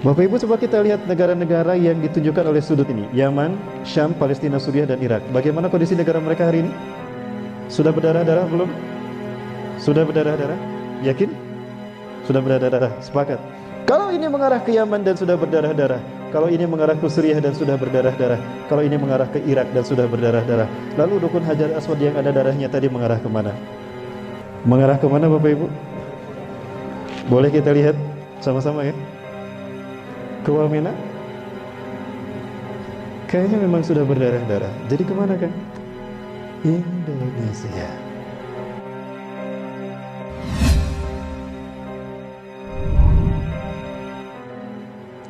Bapak Ibu, coba kita lihat negara-negara yang ditunjukkan oleh sudut ini. Yaman, Syam, Palestina, Suriah, dan Irak. Bagaimana kondisi negara mereka hari ini? Sudah berdarah-darah belum? Sudah berdarah-darah? Yakin? Sudah berdarah-darah? Sepakat. Kalau ini mengarah ke Yaman dan sudah berdarah-darah, kalau ini mengarah ke Suriah dan sudah berdarah-darah, kalau ini mengarah ke Irak dan sudah berdarah-darah, lalu dukun Hajar Aswad yang ada darahnya tadi mengarah kemana? Mengarah kemana Bapak Ibu? Boleh kita lihat sama-sama ya? Ke Wamena? Kayaknya memang sudah berdarah-darah. Jadi kemana kan? Indonesia.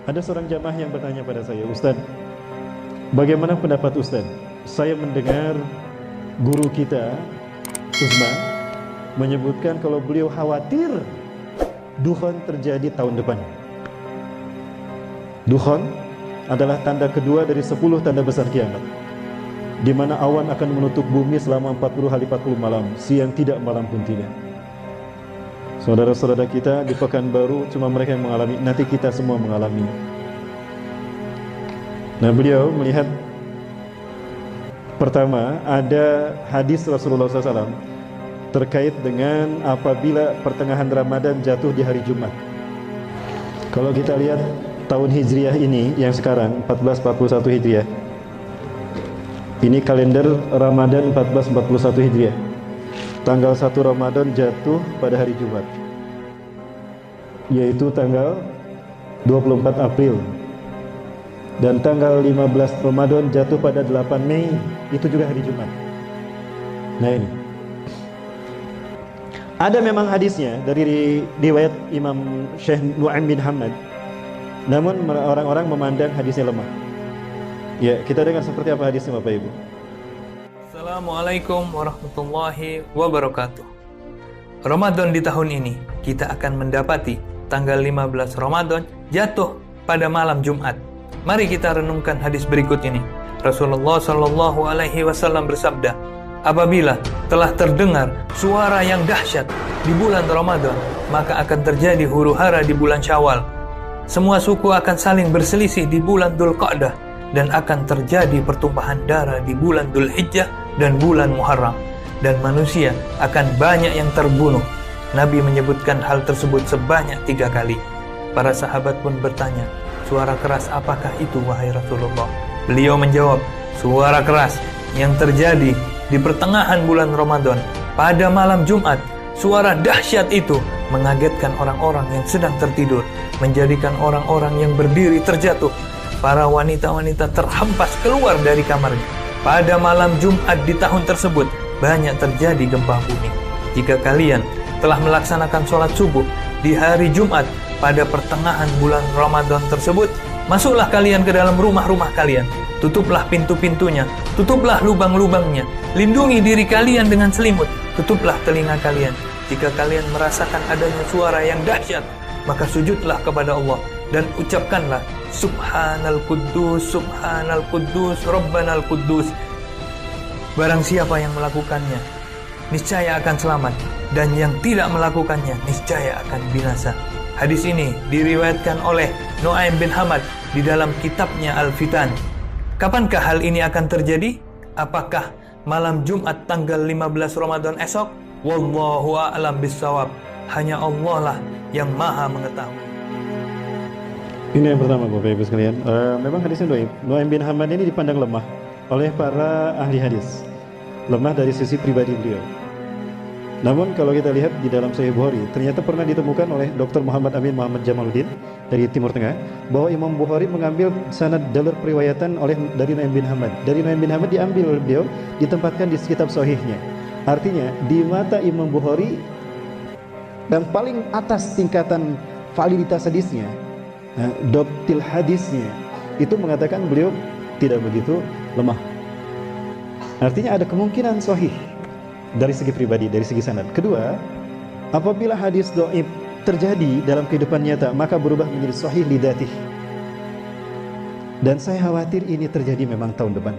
Ada seorang jamaah yang bertanya pada saya, Ustaz, bagaimana pendapat Ustaz? Saya mendengar guru kita, Uzma, menyebutkan kalau beliau khawatir dukhon terjadi tahun depan. Dukhon adalah tanda kedua dari 10 tanda besar kiamat, di mana awan akan menutup bumi selama 40 hari 40 malam, siang tidak, malam pun tidak. Saudara-saudara kita di Pekanbaru cuma mereka yang mengalami, nanti kita semua mengalami. Nah, beliau melihat pertama ada hadis Rasulullah SAW terkait dengan apabila pertengahan Ramadan jatuh di hari Jumat. Kalau kita lihat tahun Hijriah ini yang sekarang 1441 Hijriah, ini kalender Ramadan 1441 Hijriah. Tanggal 1 Ramadan jatuh pada hari Jumat, yaitu tanggal 24 April. Dan tanggal 15 Ramadan jatuh pada 8 Mei, itu juga hari Jumat. Nah ini ada memang hadisnya dari riwayat Imam Syekh Nu'aim bin Hamad, namun orang-orang memandang hadisnya lemah. Ya, kita dengar seperti apa hadisnya Bapak Ibu. Assalamualaikum warahmatullahi wabarakatuh. Ramadan di tahun ini kita akan mendapati tanggal 15 Ramadan jatuh pada malam Jumat. Mari kita renungkan hadis berikut ini. Rasulullah Shallallahu Alaihi Wasallam bersabda, apabila telah terdengar suara yang dahsyat di bulan Ramadan, maka akan terjadi huru-hara di bulan Syawal. Semua suku akan saling berselisih di bulan Dzulqa'dah, dan akan terjadi pertumpahan darah di bulan Dzulhijjah dan bulan Muharram, dan manusia akan banyak yang terbunuh. Nabi menyebutkan hal tersebut sebanyak 3 kali. Para sahabat pun bertanya, suara keras apakah itu wahai Rasulullah? Beliau menjawab, suara keras yang terjadi di pertengahan bulan Ramadan pada malam Jumat. Suara dahsyat itu mengagetkan orang-orang yang sedang tertidur, menjadikan orang-orang yang berdiri terjatuh. Para wanita-wanita terhempas keluar dari kamarnya. Pada malam Jumat di tahun tersebut banyak terjadi gempa bumi. Jika kalian telah melaksanakan sholat subuh di hari Jumat pada pertengahan bulan Ramadan tersebut, masuklah kalian ke dalam rumah-rumah kalian, tutuplah pintu-pintunya, tutuplah lubang-lubangnya, lindungi diri kalian dengan selimut, tutuplah telinga kalian. Jika kalian merasakan adanya suara yang dahsyat, maka sujudlah kepada Allah dan ucapkanlah Subhanal Quddus, Subhanal Quddus, Rabbanal Quddus. Barang siapa yang melakukannya, niscaya akan selamat, dan yang tidak melakukannya, niscaya akan binasa. Hadis ini diriwayatkan oleh Nu'aim bin Hamad di dalam kitabnya Al-Fitan. Kapankah hal ini akan terjadi? Apakah malam Jumat tanggal 15 Ramadan esok? Wallahu a'lam bissawab. Hanya Allah lah yang maha mengetahui. Ini yang pertama Bapak Ibu sekalian. Memang hadisnya dhaif. Nu'aim bin Hamad ini dipandang lemah oleh para ahli hadis. Lemah dari sisi pribadi beliau. Namun kalau kita lihat di dalam Sahih Bukhari, ternyata pernah ditemukan oleh Dr. Muhammad Amin Muhammad Jamaluddin dari Timur Tengah, bahwa Imam Bukhari mengambil sanad dalur periwayatan dari Nu'aim bin Hamad. Dari Nu'aim bin Hamad diambil oleh beliau, ditempatkan di kitab Sahihnya. Artinya di mata Imam Bukhari dan paling atas tingkatan validitas hadisnya, doktil hadisnya, itu mengatakan beliau tidak begitu lemah. Artinya ada kemungkinan sahih dari segi pribadi, dari segi sanad. Kedua, apabila hadis dhaif terjadi dalam kehidupan nyata, maka berubah menjadi sahih lidatih. Dan saya khawatir ini terjadi memang tahun depan.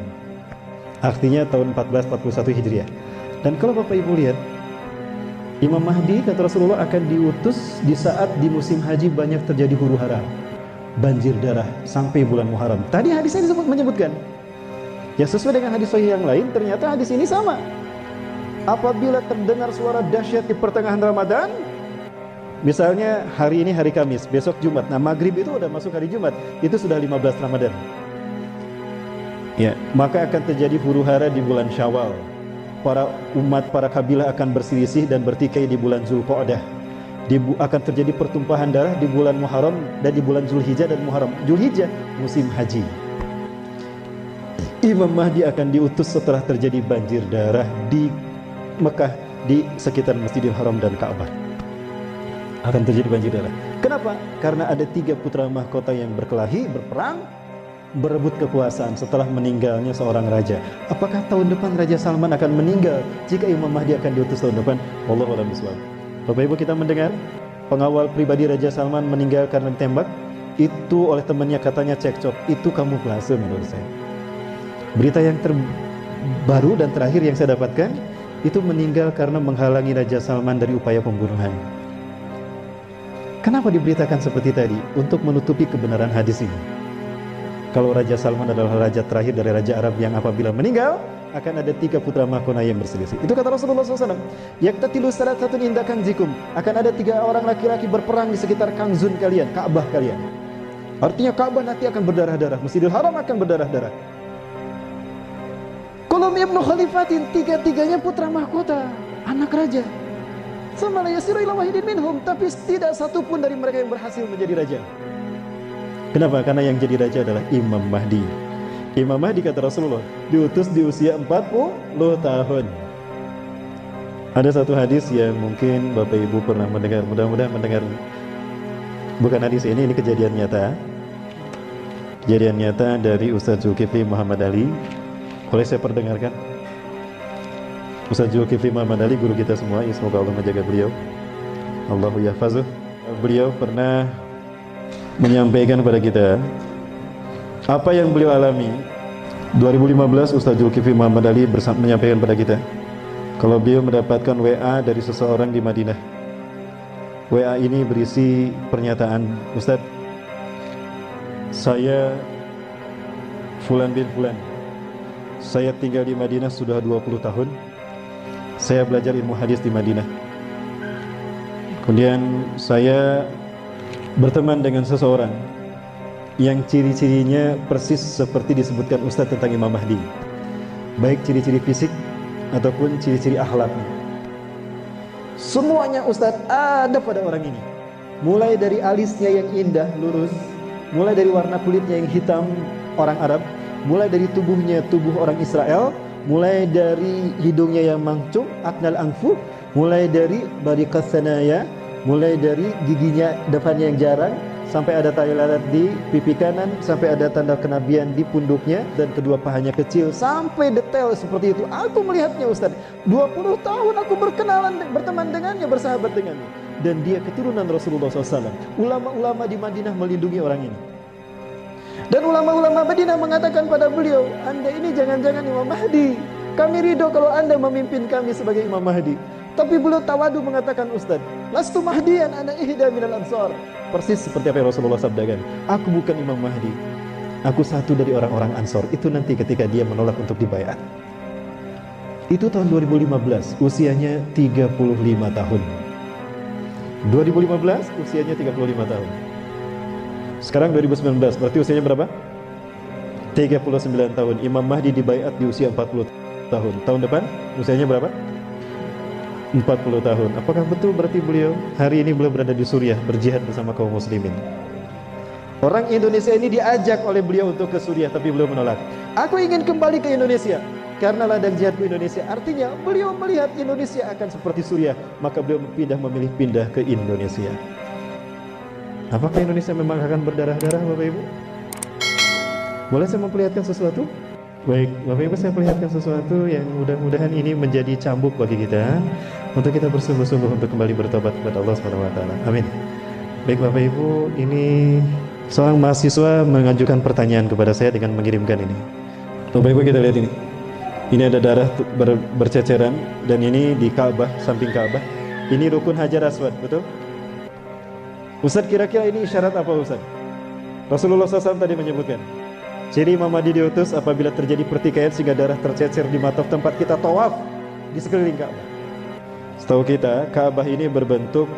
Artinya tahun 1441 Hijriah. Dan kalau Bapak Ibu lihat, Imam Mahdi kata Rasulullah akan diutus di saat di musim haji banyak terjadi huru-hara. banjir darah sampai bulan Muharram. Tadi hadisnya menyebutkan. Ya sesuai dengan hadis sahih yang lain, ternyata hadis ini sama. Apabila terdengar suara dahsyat di pertengahan Ramadan, misalnya hari ini hari Kamis, besok Jumat. Nah, maghrib itu udah masuk hari Jumat, itu sudah 15 Ramadan. Ya, maka akan terjadi huru-hara di bulan Syawal. Para kabilah akan berselisih dan bertikai di bulan Zulqa'dah. Akan terjadi pertumpahan darah di bulan Muharram dan di bulan Zulhijjah dan Muharram. Zulhijjah musim haji. Imam Mahdi akan diutus setelah terjadi banjir darah di Mekah, di sekitar Masjidil Haram dan Ka'bah. Akan terjadi banjir darah. Kenapa? Karena ada 3 putra mahkota yang berkelahi, berperang, berebut kekuasaan setelah meninggalnya seorang raja. Apakah tahun depan Raja Salman akan meninggal jika Imam Mahdi akan diutus tahun depan? Wallahu a'lam bishawab. Bapak Ibu, kita mendengar pengawal pribadi Raja Salman meninggal karena ditembak. Itu oleh temannya, katanya cekcok. Itu kamuflase menurut saya. Berita yang terbaru dan terakhir yang saya dapatkan, itu meninggal karena menghalangi Raja Salman dari upaya pembunuhan. Kenapa diberitakan seperti tadi? Untuk menutupi kebenaran hadis ini. Kalau Raja Salman adalah raja terakhir dari Raja Arab yang apabila meninggal, akan ada 3 putra mahkota yang berselisih. Itu kata Rasulullah SAW. Yaktatilu salatun inda kanzikum. Akan ada 3 orang laki-laki berperang di sekitar kanzun kalian, Ka'bah kalian. Artinya Ka'bah nanti akan berdarah-darah, Masjidil Haram akan berdarah-darah. Kulum ibnu khalifatin, 3-3-nya putra mahkota, anak raja. Sama la yasiru ila wahidin minhum, tapi tidak satu pun dari mereka yang berhasil menjadi raja. Kenapa? Karena yang jadi raja adalah Imam Mahdi. Imam Mahdi, kata Rasulullah, diutus di usia 40 tahun. Ada satu hadis yang mungkin Bapak Ibu pernah mendengar, mudah-mudahan mendengar. Bukan hadis ini kejadian nyata. Kejadian nyata dari Ustaz Zulkifli Muhammad Ali. Boleh saya perdengarkan? Ustaz Zulkifli Muhammad Ali, guru kita semua, semoga Allah menjaga beliau. Allahu yahfazuh. Beliau pernah menyampaikan kepada kita apa yang beliau alami. 2015 Ustaz Zulkifli Muhammad Ali menyampaikan kepada kita kalau beliau mendapatkan WA dari seseorang di Madinah. WA ini berisi pernyataan, Ustaz, saya Fulan bin Fulan, saya tinggal di Madinah sudah 20 tahun. Saya belajar ilmu hadis di Madinah. Kemudian saya berteman dengan seseorang yang ciri-cirinya persis seperti disebutkan Ustaz tentang Imam Mahdi, baik ciri-ciri fisik ataupun ciri-ciri akhlaknya. Semuanya Ustaz ada pada orang ini. Mulai dari alisnya yang indah, lurus, mulai dari warna kulitnya yang hitam, orang Arab, mulai dari tubuhnya tubuh orang Israel, mulai dari hidungnya yang mancung, aknal anfu, mulai dari bariqas sanaya, mulai dari giginya depannya yang jarang, sampai ada tai lalat di pipi kanan, sampai ada tanda kenabian di punduknya, dan kedua pahanya kecil, sampai detail seperti itu. Aku melihatnya Ustaz, 20 tahun aku berteman dengannya, bersahabat dengannya, dan dia keturunan Rasulullah SAW. Ulama-ulama di Madinah melindungi orang ini. Dan ulama-ulama Madinah mengatakan pada beliau, Anda ini jangan-jangan Imam Mahdi. Kami ridho kalau Anda memimpin kami sebagai Imam Mahdi. Tapi beliau tawadu mengatakan, Ustaz, lastu mahdian ana ihda minal ansar. Persis seperti apa yang Rasulullah sabdakan. Aku bukan Imam Mahdi. Aku satu dari orang-orang Ansor. Itu nanti ketika dia menolak untuk dibayat. Itu tahun 2015, usianya 35 tahun. 2015, usianya 35 tahun. Sekarang 2019, berarti usianya berapa? 39 tahun. Imam Mahdi dibayat di usia 40 tahun. Tahun depan usianya berapa? 40 tahun. Apakah betul berarti beliau hari ini beliau berada di Suriah berjihad bersama kaum muslimin? Orang Indonesia ini diajak oleh beliau untuk ke Suriah, tapi beliau menolak. Aku ingin kembali ke Indonesia karena ladang jihadku Indonesia. Artinya beliau melihat Indonesia akan seperti Suriah, maka beliau memilih pindah ke Indonesia. Apakah Indonesia memang akan berdarah-darah, Bapak Ibu? Boleh saya memperlihatkan sesuatu? Baik, Bapak Ibu, saya perlihatkan sesuatu yang mudah-mudahan ini menjadi cambuk bagi kita untuk kita bersungguh-sungguh untuk kembali bertobat kepada Allah SWT. Amin. Baik Bapak Ibu, ini seorang mahasiswa mengajukan pertanyaan kepada saya dengan mengirimkan ini. Bapak Ibu, kita lihat ini. Ini ada darah berceceran, dan ini di Ka'bah, samping Ka'bah. Ini rukun Hajar Aswad, betul? Ustaz, kira-kira ini isyarat apa Ustaz? Rasulullah SAW tadi menyebutkan, ciri Imam Mahdi diutus apabila terjadi pertikaian sehingga darah tercecer di mata tempat kita tawaf di sekeliling Ka'bah. Setahu kita, Ka'bah ini berbentuk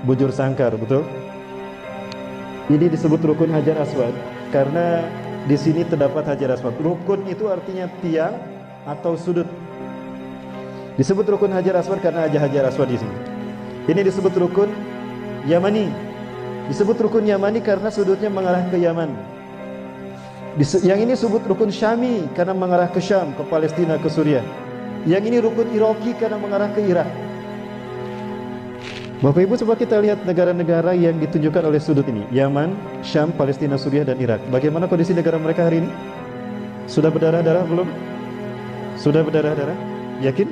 bujur sangkar, betul? Ini disebut rukun Hajar Aswad karena di sini terdapat Hajar Aswad. Rukun itu artinya tiang atau sudut. Disebut rukun Hajar Aswad karena ada Hajar Aswad di sini. Ini disebut rukun Yamani. Disebut rukun Yamani karena sudutnya mengarah ke Yaman. Yang ini disebut rukun Syami karena mengarah ke Syam, ke Palestina, ke Suriah. Yang ini rukun Iraki karena mengarah ke Irak. Bapak Ibu, coba kita lihat negara-negara yang ditunjukkan oleh sudut ini. Yaman, Syam, Palestina, Suriah, dan Irak. Bagaimana kondisi negara mereka hari ini? Sudah berdarah-darah belum? Sudah berdarah-darah? Yakin?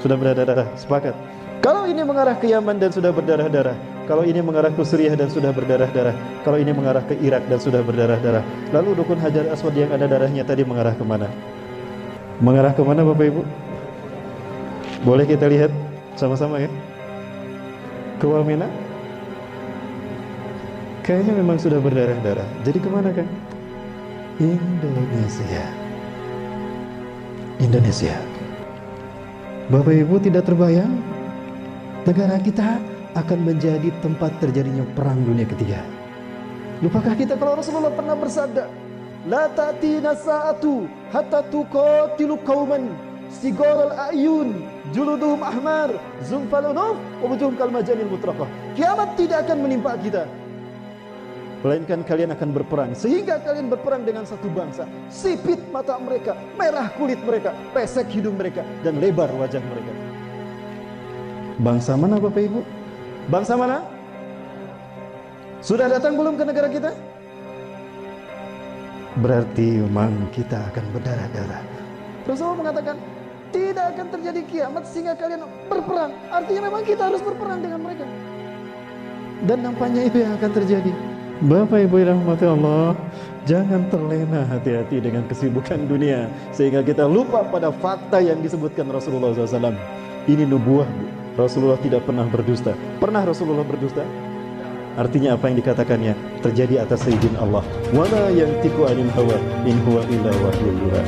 Sudah berdarah-darah? Sepakat? Kalau ini mengarah ke Yaman dan sudah berdarah-darah, kalau ini mengarah ke Suriah dan sudah berdarah-darah, kalau ini mengarah ke Irak dan sudah berdarah-darah, lalu rukun Hajar Aswad yang ada darahnya tadi mengarah kemana? Mengarah kemana Bapak Ibu? Boleh kita lihat sama-sama ya? Ke Wamena? Kayaknya memang sudah berdarah-darah. Jadi kemana kan? Indonesia. Indonesia. Bapak Ibu, tidak terbayang negara kita akan menjadi tempat terjadinya perang dunia ketiga. Lupakah kita kalau Rasulullah pernah bersabda, la ta'tina sa'atu hatta tuqatilu qauman sigorul a'yun juluduhum ahmar zumfal unuf wa wujuhum kal majanil mutraqah. Kiamat tidak akan menimpa kita, melainkan kalian akan berperang sehingga kalian berperang dengan satu bangsa. Sipit mata mereka, merah kulit mereka, pesek hidung mereka, dan lebar wajah mereka. Bangsa mana Bapak Ibu? Bangsa mana? Sudah datang belum ke negara kita? Berarti memang kita akan berdarah-darah. Rasulullah mengatakan tidak akan terjadi kiamat sehingga kalian berperang. Artinya memang kita harus berperang dengan mereka. Dan nampaknya itu yang akan terjadi. Bapak Ibu yang dirahmati Allah, jangan terlena hati-hati dengan kesibukan dunia sehingga kita lupa pada fakta yang disebutkan Rasulullah SAW. Ini nubuah. Rasulullah tidak pernah berdusta. Pernah Rasulullah berdusta? Artinya apa yang dikatakannya terjadi atas izin Allah. Wala yantiqu anil hawa in huwa illa wahyun yuha.